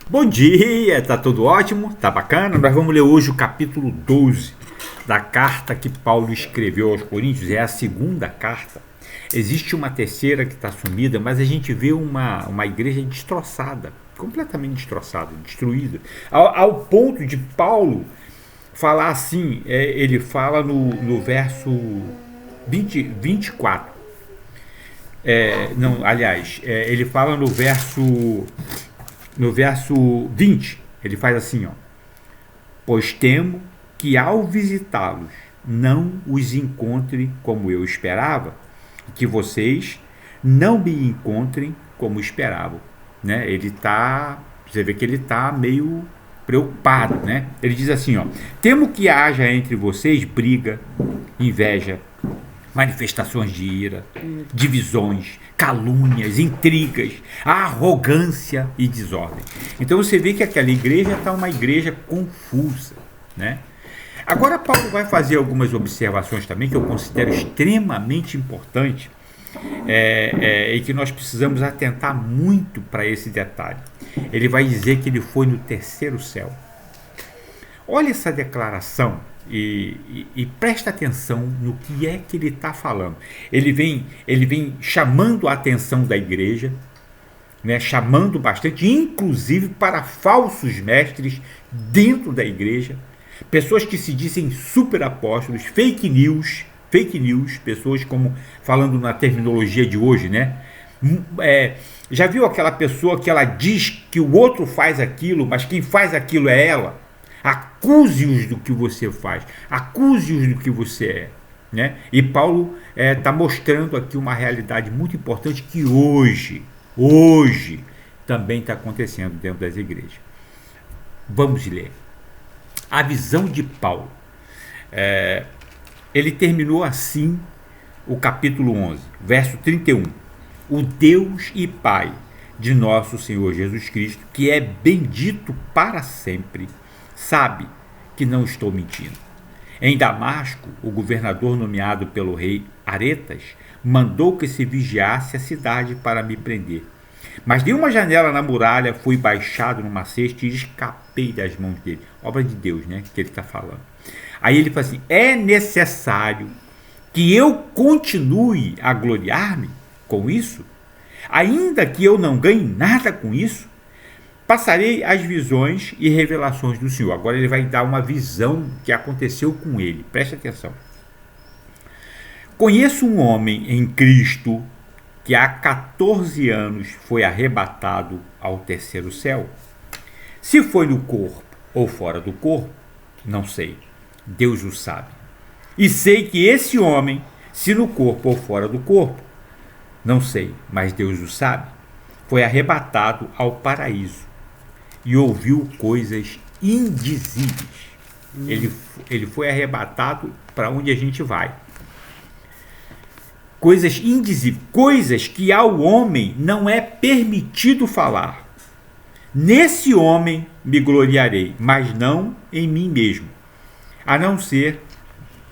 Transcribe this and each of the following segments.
Bom dia, tá tudo ótimo? Tá bacana? Nós vamos ler hoje o capítulo 12 da carta que Paulo escreveu aos Coríntios. É a segunda carta. Existe uma terceira que está sumida, mas a gente vê uma igreja destroçada, completamente destroçada, destruída, ao ponto de Paulo falar assim. Ele fala no verso 24. Não, aliás, ele fala no verso 20, ele faz assim, ó: pois temo que ao visitá-los não os encontre como eu esperava, e que vocês não me encontrem como esperavam, né? Você vê que ele tá meio preocupado, né? Ele diz assim, ó: temo que haja entre vocês briga, inveja, manifestações de ira, divisões, calúnias, intrigas, arrogância e desordem. Então você vê que aquela igreja está uma igreja confusa, né? Agora Paulo vai fazer algumas observações também que eu considero extremamente importante, e que nós precisamos atentar muito para esse detalhe. Ele vai dizer que ele foi no terceiro céu. Olha essa declaração e presta atenção no que é que ele está falando. Ele vem chamando a atenção da igreja, né, chamando bastante, inclusive para falsos mestres dentro da igreja, pessoas que se dizem super apóstolos, fake news, pessoas como, falando na terminologia de hoje, né? Já viu aquela pessoa que ela diz que o outro faz aquilo, mas quem faz aquilo é ela? Acuse-os do que você faz, acuse-os do que você é, né? E Paulo está mostrando aqui uma realidade muito importante que hoje também está acontecendo dentro das igrejas. Vamos ler. A visão de Paulo. Ele terminou assim o capítulo 11, verso 31. O Deus e Pai de nosso Senhor Jesus Cristo, que é bendito para sempre, sabe que não estou mentindo. Em Damasco, o governador nomeado pelo rei Aretas mandou que se vigiasse a cidade para me prender. Mas de uma janela na muralha fui baixado numa cesta e escapei das mãos dele. Obra de Deus, né? Que ele está falando. Aí ele fala assim: é necessário que eu continue a gloriar-me com isso? Ainda que eu não ganhe nada com isso? Passarei as visões e revelações do Senhor. Agora ele vai dar uma visão que aconteceu com ele. Preste atenção. Conheço um homem em Cristo que há 14 anos foi arrebatado ao terceiro céu. Se foi no corpo ou fora do corpo, não sei. Deus o sabe. E sei que esse homem, se no corpo ou fora do corpo, não sei, mas Deus o sabe, foi arrebatado ao paraíso e ouviu coisas indizíveis. Ele foi arrebatado para onde a gente vai. Coisas indizíveis, coisas que ao homem não é permitido falar. Nesse homem me gloriarei, mas não em mim mesmo, a não ser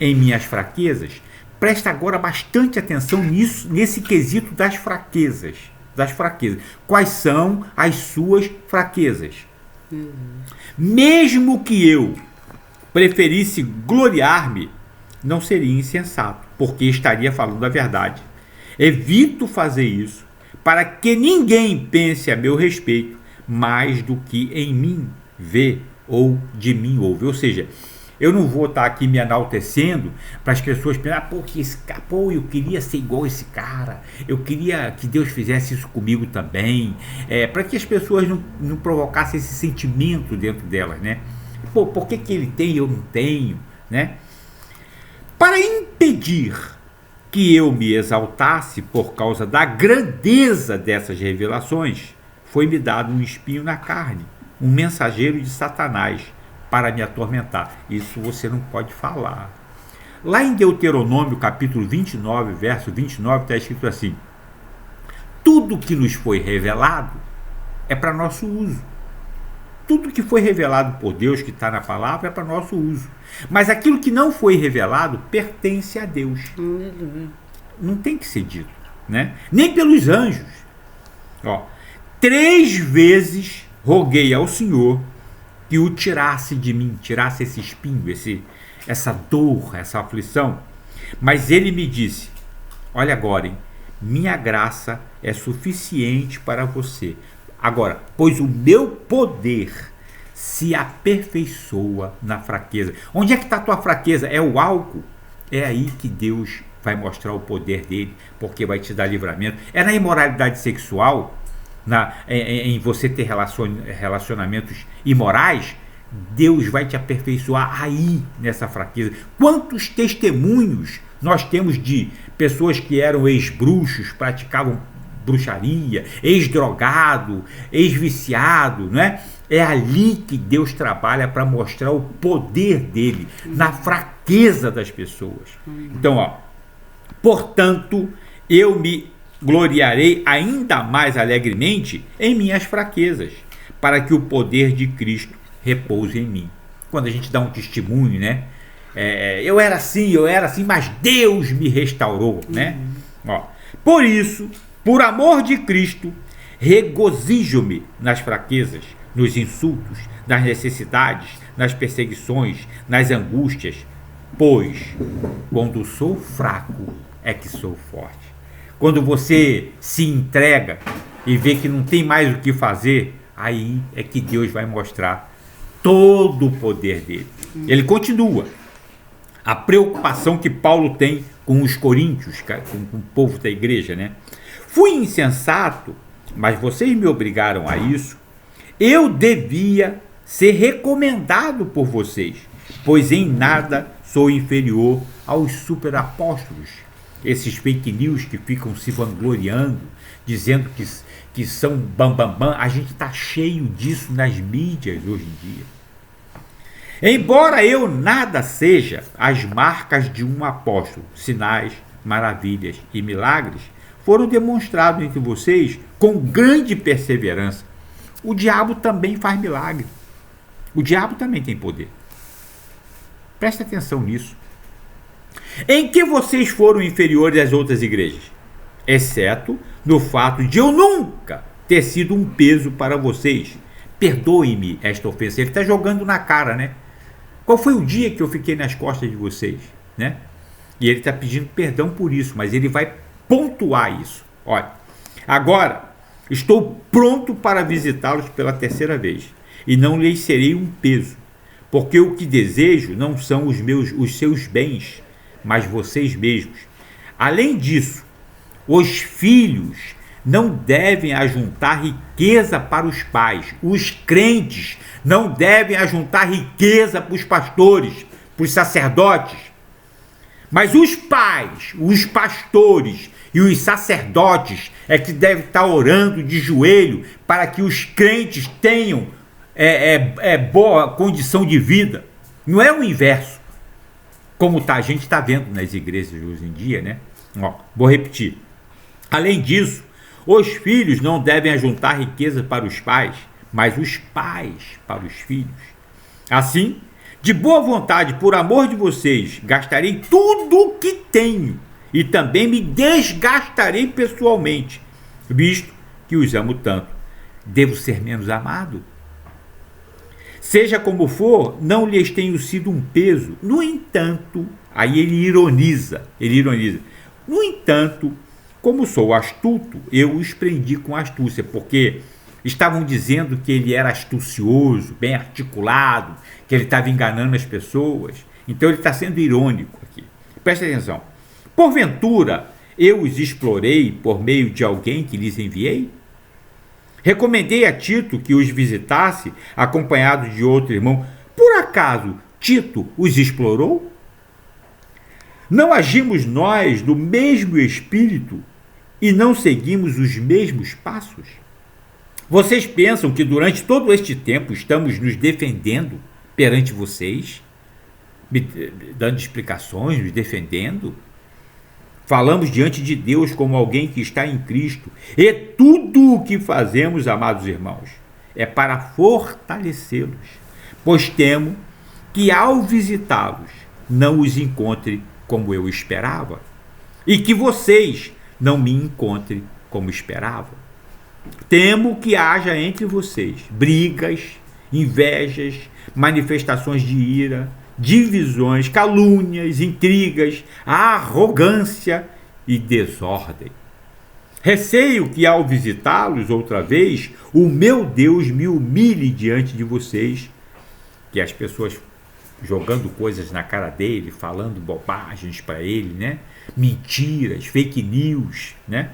em minhas fraquezas. Presta agora bastante atenção nisso, nesse quesito das fraquezas. Quais são as suas fraquezas? Mesmo que eu preferisse gloriar-me, não seria insensato, porque estaria falando a verdade. Evito fazer isso para que ninguém pense a meu respeito mais do que em mim vê ou de mim ouve. Ou seja, eu não vou estar aqui me enaltecendo para as pessoas pensarem: eu queria ser igual esse cara, eu queria que Deus fizesse isso comigo também, para que as pessoas não provocassem esse sentimento dentro delas, né? Por que ele tem e eu não tenho, né? Para impedir que eu me exaltasse por causa da grandeza dessas revelações, foi-me dado um espinho na carne, um mensageiro de Satanás, para me atormentar. Isso você não pode falar. Lá em Deuteronômio, capítulo 29, verso 29, está escrito assim: tudo que nos foi revelado é para nosso uso. Tudo que foi revelado por Deus, que está na palavra, é para nosso uso. Mas aquilo que não foi revelado pertence a Deus. Não tem que ser dito, né? Nem pelos anjos. 3 vezes roguei ao Senhor que o tirasse de mim, tirasse esse espinho, essa dor, essa aflição. Mas ele me disse: olha agora, hein? Minha graça é suficiente para você. Agora, pois o meu poder se aperfeiçoa na fraqueza. Onde é que está a tua fraqueza? É o álcool? É aí que Deus vai mostrar o poder dele, porque vai te dar livramento. É na imoralidade sexual, em você ter relacionamentos imorais. Deus vai te aperfeiçoar aí nessa fraqueza. Quantos testemunhos nós temos de pessoas que eram ex-bruxos, praticavam bruxaria, ex-drogado, ex-viciado, né? É ali que Deus trabalha para mostrar o poder dele na fraqueza das pessoas. Então, ó, portanto, eu me gloriarei ainda mais alegremente em minhas fraquezas, para que o poder de Cristo repouse em mim. Quando a gente dá um testemunho, né? Eu era assim, mas Deus me restaurou, né? Ó, por isso, por amor de Cristo, regozijo-me nas fraquezas, nos insultos, nas necessidades, nas perseguições, nas angústias, pois quando sou fraco é que sou forte. Quando você se entrega e vê que não tem mais o que fazer, aí é que Deus vai mostrar todo o poder dele. Ele continua. A preocupação que Paulo tem com os coríntios, com o povo da igreja, né? Fui insensato, mas vocês me obrigaram a isso. Eu devia ser recomendado por vocês, pois em nada sou inferior aos superapóstolos. Esses fake news que ficam se vangloriando, dizendo que são bambambam, a gente está cheio disso nas mídias hoje em dia. Embora eu nada seja as marcas de um apóstolo, sinais, maravilhas e milagres foram demonstrados entre vocês com grande perseverança. O diabo também faz milagre. O diabo também tem poder. Presta atenção nisso. Em que vocês foram inferiores às outras igrejas? Exceto no fato de eu nunca ter sido um peso para vocês. Perdoem-me esta ofensa. Ele está jogando na cara, né? Qual foi o dia que eu fiquei nas costas de vocês, né? E ele está pedindo perdão por isso, mas ele vai pontuar isso. Olha, agora estou pronto para visitá-los pela terceira vez e não lhes serei um peso, porque o que desejo não são os seus bens, mas vocês mesmos. Além disso, os filhos não devem ajuntar riqueza para os pais. Os crentes não devem ajuntar riqueza para os pastores, para os sacerdotes. Mas os pais, os pastores e os sacerdotes é que devem estar orando de joelho para que os crentes tenham boa condição de vida. Não é o inverso, como a gente está vendo nas igrejas hoje em dia, né? Ó, vou repetir. Além disso, os filhos não devem ajuntar riqueza para os pais, mas os pais para os filhos. Assim, de boa vontade, por amor de vocês, gastarei tudo o que tenho e também me desgastarei pessoalmente, visto que os amo tanto. Devo ser menos amado? Seja como for, não lhes tenho sido um peso. No entanto, aí ele ironiza. No entanto, como sou astuto, eu os prendi com astúcia, porque estavam dizendo que ele era astucioso, bem articulado, que ele estava enganando as pessoas. Então ele está sendo irônico aqui. Presta atenção. Porventura, eu os explorei por meio de alguém que lhes enviei? Recomendei a Tito que os visitasse, acompanhado de outro irmão. Por acaso, Tito os explorou? Não agimos nós do mesmo espírito e não seguimos os mesmos passos? Vocês pensam que durante todo este tempo estamos nos defendendo perante vocês? Dando explicações, nos defendendo? Falamos diante de Deus como alguém que está em Cristo. E tudo o que fazemos, amados irmãos, é para fortalecê-los, pois temo que ao visitá-los não os encontre como eu esperava, e que vocês não me encontrem como esperavam. Temo que haja entre vocês brigas, invejas, manifestações de ira, divisões, calúnias, intrigas, arrogância e desordem. Receio que, ao visitá-los outra vez, o meu Deus me humilhe diante de vocês, que as pessoas jogando coisas na cara dele, falando bobagens para ele, né? Mentiras, fake news, né?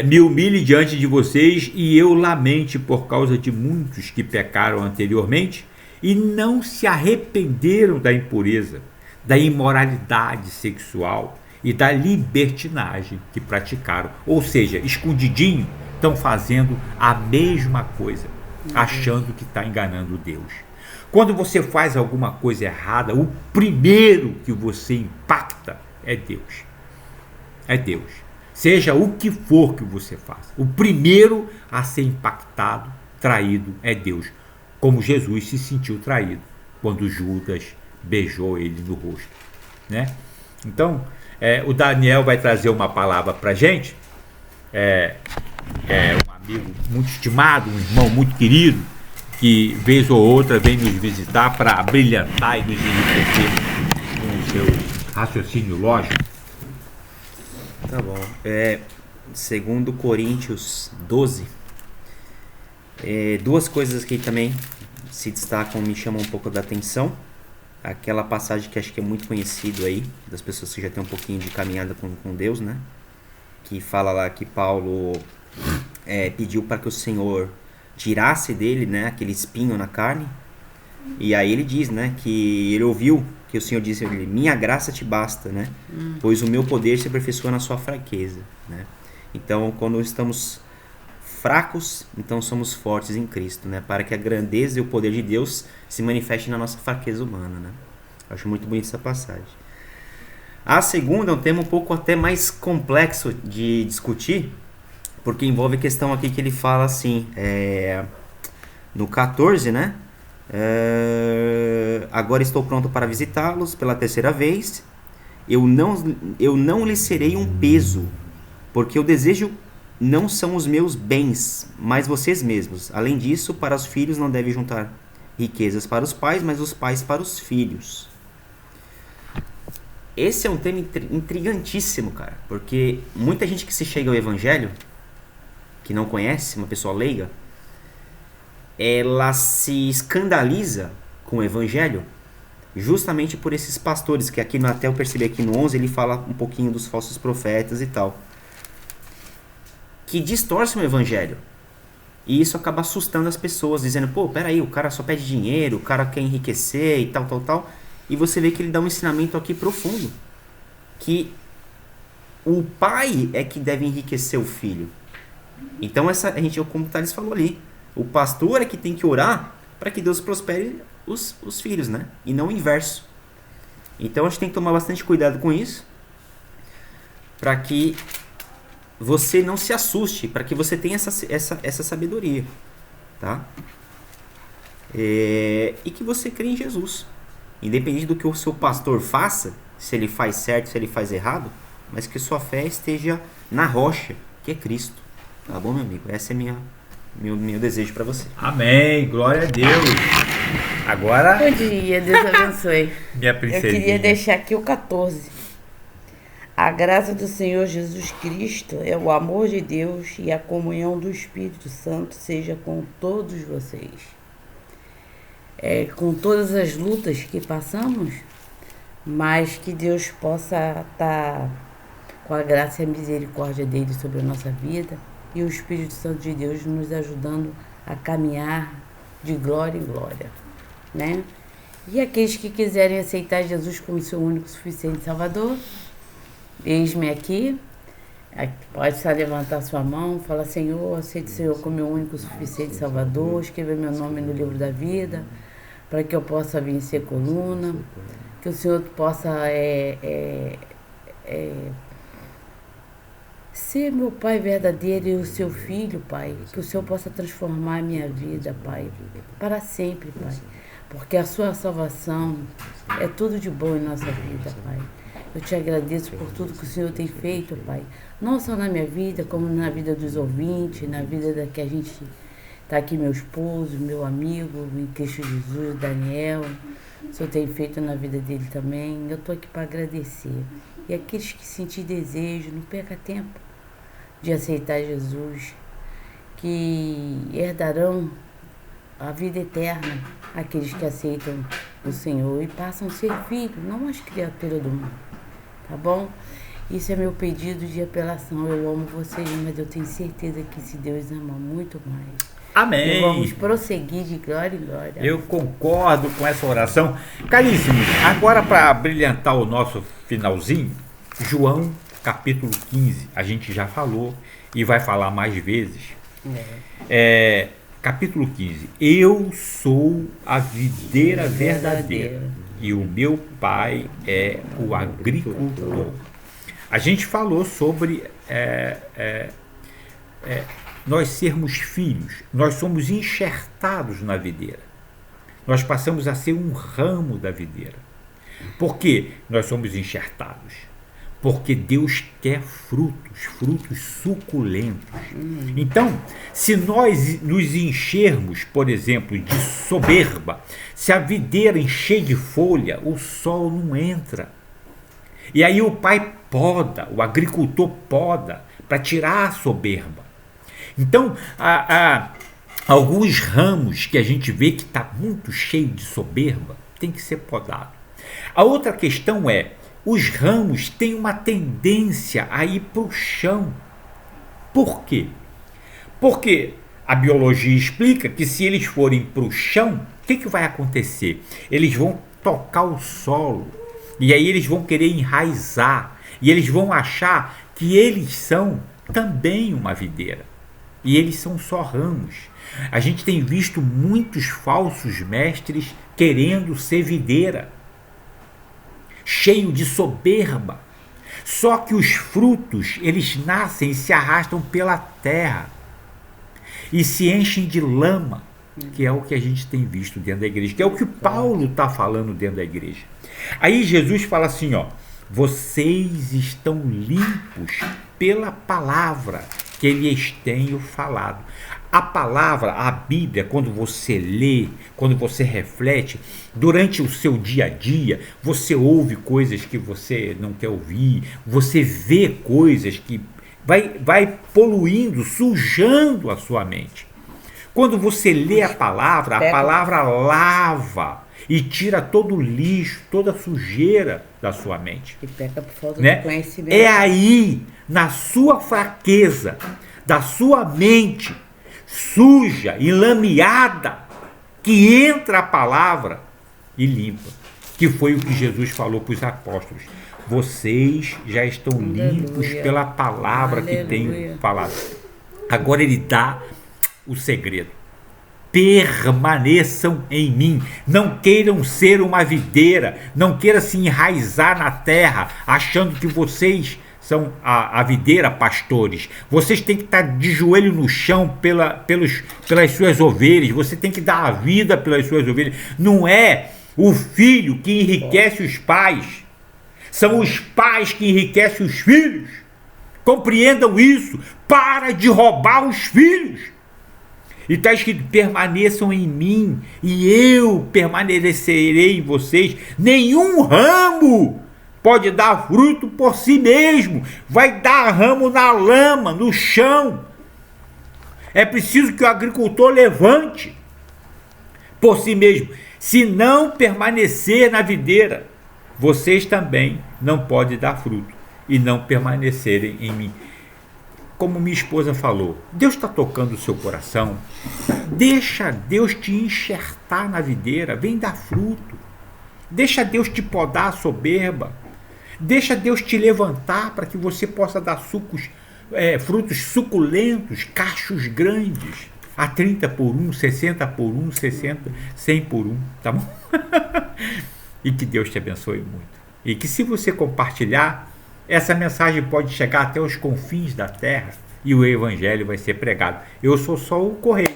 Me humilhe diante de vocês e eu lamente por causa de muitos que pecaram anteriormente e não se arrependeram da impureza, da imoralidade sexual e da libertinagem que praticaram. Ou seja, escondidinho, estão fazendo a mesma coisa, achando que está enganando Deus. Quando você faz alguma coisa errada, o primeiro que você impacta é Deus. É Deus. Seja o que for que você faça, o primeiro a ser impactado, traído, é Deus. Como Jesus se sentiu traído quando Judas beijou ele no rosto, né? Então, o Daniel vai trazer uma palavra para a gente. Um amigo muito estimado, um irmão muito querido, que vez ou outra vem nos visitar para brilhantar e nos enriquecer com o seu raciocínio lógico. Tá bom. Segundo Coríntios 12, duas coisas que também se destacam, me chamam um pouco da atenção. Aquela passagem que acho que é muito conhecido aí, das pessoas que já têm um pouquinho de caminhada com Deus, né? Que fala lá que Paulo pediu para que o Senhor tirasse dele, né, aquele espinho na carne. E aí ele diz, né, que ele ouviu que o Senhor disse a ele: minha graça te basta, né? Pois o meu poder se aperfeiçoa na sua fraqueza, né? Então, quando estamos fracos, então somos fortes em Cristo, né? Para que a grandeza e o poder de Deus se manifeste na nossa fraqueza humana, né? Acho muito bonita essa passagem. A segunda é um tema um pouco até mais complexo de discutir, porque envolve a questão aqui que ele fala assim, no 14, né? Agora estou pronto para visitá-los pela terceira vez. Eu não lhes serei um peso, porque o desejo não são os meus bens, mas vocês mesmos. Além disso, para os filhos não devem juntar riquezas para os pais, mas os pais para os filhos. Esse é um tema intrigantíssimo, cara, porque muita gente que se chega ao evangelho, que não conhece, uma pessoa leiga, ela se escandaliza com o evangelho justamente por esses pastores, que aqui até eu percebi aqui no 11, ele fala um pouquinho dos falsos profetas e tal, que distorcem o evangelho. E isso acaba assustando as pessoas, dizendo, pô, peraí, o cara só pede dinheiro, o cara quer enriquecer e tal. E você vê que ele dá um ensinamento aqui profundo, que o pai é que deve enriquecer o filho. Então, como o Thales falou ali, o pastor é que tem que orar para que Deus prospere os filhos, né? E não o inverso. Então, a gente tem que tomar bastante cuidado com isso, para que você não se assuste, para que você tenha essa sabedoria, tá? E que você crê em Jesus. Independente do que o seu pastor faça, se ele faz certo, se ele faz errado, mas que sua fé esteja na rocha, que é Cristo. Tá bom, meu amigo? Esse é meu desejo para você. Amém, glória a Deus. Agora... Bom dia, Deus abençoe. Minha princesinha. Eu queria deixar aqui o 14. A graça do Senhor Jesus Cristo é o amor de Deus e a comunhão do Espírito Santo seja com todos vocês. Com todas as lutas que passamos, mas que Deus possa estar com a graça e a misericórdia dele sobre a nossa vida e o Espírito Santo de Deus nos ajudando a caminhar de glória em glória, né? E aqueles que quiserem aceitar Jesus como seu único, suficiente Salvador, eis-me aqui. Pode só levantar sua mão, falar: Senhor, aceite o Senhor como meu único, suficiente Salvador, escrever meu nome no livro da vida, para que eu possa vencer coluna, que o Senhor possa ser meu Pai verdadeiro e o seu Filho, Pai, que o Senhor possa transformar a minha vida, Pai, para sempre, Pai, porque a sua salvação é tudo de bom em nossa vida, Pai. Eu te agradeço por tudo que o Senhor tem feito, Pai. Não só na minha vida, como na vida dos ouvintes, na vida da que a gente está aqui, meu esposo, meu amigo, em Cristo Jesus, Daniel. O Senhor tem feito na vida dele também. Eu estou aqui para agradecer. E aqueles que sentir desejo, não perca tempo de aceitar Jesus, que herdarão a vida eterna, aqueles que aceitam o Senhor e passam a ser filhos, não as criaturas do mundo, tá bom? Isso é meu pedido de apelação. Eu amo vocês, mas eu tenho certeza que se Deus ama muito mais. Amém. E vamos prosseguir de glória em glória. Eu concordo com essa oração. Caríssimos, agora para brilhantar o nosso finalzinho, João capítulo 15, a gente já falou e vai falar mais vezes. Capítulo 15. Eu sou a videira verdadeira e o meu pai é o agricultor. A gente falou sobre nós sermos filhos, nós somos enxertados na videira. Nós passamos a ser um ramo da videira. Por que nós somos enxertados? Porque Deus quer frutos suculentos. Então, se nós nos enchermos, por exemplo, de soberba, se a videira encher de folha, o sol não entra. E aí o pai poda, o agricultor poda, para tirar a soberba. Então, alguns ramos que a gente vê que está muito cheio de soberba, tem que ser podado. A outra questão é, os ramos têm uma tendência a ir para o chão. Por quê? Porque a biologia explica que se eles forem para o chão, o que vai acontecer? Eles vão tocar o solo, e aí eles vão querer enraizar, e eles vão achar que eles são também uma videira. E eles são só ramos. A gente tem visto muitos falsos mestres querendo ser videira, cheio de soberba. Só que os frutos, eles nascem e se arrastam pela terra e se enchem de lama, que é o que a gente tem visto dentro da igreja, que é o que Paulo está falando dentro da igreja. Aí Jesus fala assim, vocês estão limpos pela palavra que lhes tenho falado. A palavra, a Bíblia, quando você lê, quando você reflete, durante o seu dia a dia, você ouve coisas que você não quer ouvir, você vê coisas que vai poluindo, sujando a sua mente. Quando você lê a palavra lava e tira todo o lixo, toda a sujeira da sua mente. E peca por falta de conhecimento. É aí, na sua fraqueza, da sua mente suja, enlameada, que entra a palavra e limpa. Que foi o que Jesus falou para os apóstolos. Vocês já estão limpos pela palavra que tenho falado. Agora ele dá o segredo. Permaneçam em mim, não queiram ser uma videira, não queiram se enraizar na terra, achando que vocês são a videira, pastores. Vocês têm que estar de joelho no chão pelas suas ovelhas, você tem que dar a vida pelas suas ovelhas. Não é o filho que enriquece os pais, são os pais que enriquecem os filhos. Compreendam isso, para de roubar os filhos. E está escrito, permaneçam em mim, e eu permanecerei em vocês. Nenhum ramo pode dar fruto por si mesmo, vai dar ramo na lama, no chão. É preciso que o agricultor levante por si mesmo. Se não permanecer na videira, vocês também não podem dar fruto e não permanecerem em mim. Como minha esposa falou, Deus está tocando o seu coração, deixa Deus te enxertar na videira, vem dar fruto, deixa Deus te podar a soberba, deixa Deus te levantar para que você possa dar frutos suculentos, cachos grandes, a 30 por 1, 60 por 1, 60, 100 por 1, tá bom? E que Deus te abençoe muito. E que se você compartilhar, essa mensagem pode chegar até os confins da terra e o evangelho vai ser pregado. Eu sou só o correio.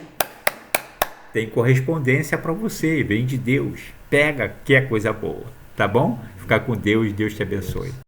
Tem correspondência para você, vem de Deus. Pega que é coisa boa, tá bom? Fica com Deus, Deus te abençoe.